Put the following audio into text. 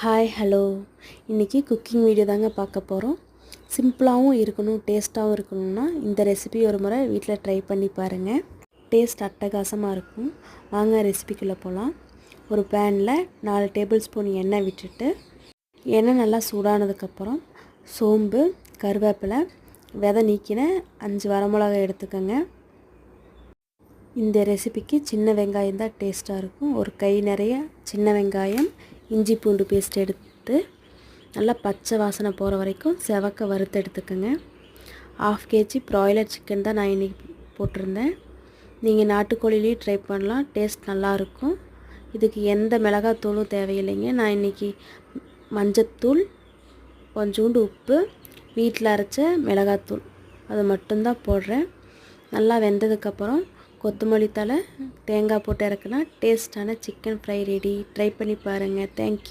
Hi hello இன்றைக்கி cooking video தாங்க பார்க்க போகிறோம். சிம்பிளாகவும் இருக்கணும், டேஸ்ட்டாகவும் இருக்கணும்னா இந்த ரெசிபி ஒரு முறை வீட்டில் ட்ரை பண்ணி பாருங்கள். டேஸ்ட் அட்டகாசமாக இருக்கும். வாங்க ரெசிபிக்குள்ளே போகலாம். ஒரு பேனில் 4 டேபிள் ஸ்பூன் எண்ணெய் விட்டுட்டு, எண்ணெய் நல்லா சூடானதுக்கப்புறம் சோம்பு, கருவேப்பிலை, விதை நீக்கின 5 வரமிளகாய் எடுத்துக்கோங்க. இந்த ரெசிபிக்கு சின்ன வெங்காயம் தான் டேஸ்ட்டாக இருக்கும். ஒரு கை நிறைய சின்ன வெங்காயம், இஞ்சி பூண்டு பேஸ்ட் எடுத்து நல்லா பச்சை வாசனை போகிற வரைக்கும் செவக்க வறுத்து எடுத்துக்கோங்க. 1/2 kg ப்ராய்லர் சிக்கன் தான் நான் இன்றைக்கி போட்டிருந்தேன். நீங்கள் நாட்டுக்கோழிலையும் ட்ரை பண்ணலாம், டேஸ்ட் நல்லாயிருக்கும். இதுக்கு எந்த மிளகாத்தூளும் தேவையில்லைங்க. நான் இன்றைக்கி மஞ்சத்தூள், கொஞ்சோண்டு உப்பு, வீட்டில் அரைச்ச மிளகாத்தூள் அது மட்டும்தான் போடுறேன். நல்லா வெந்ததுக்கப்புறம் கொத்தமல்லி தழை, தேங்காய் போட்டு இறக்குனா டேஸ்டான சிக்கன் ஃப்ரை ரெடி. ட்ரை பண்ணி பாருங்கள். தேங்க்யூ.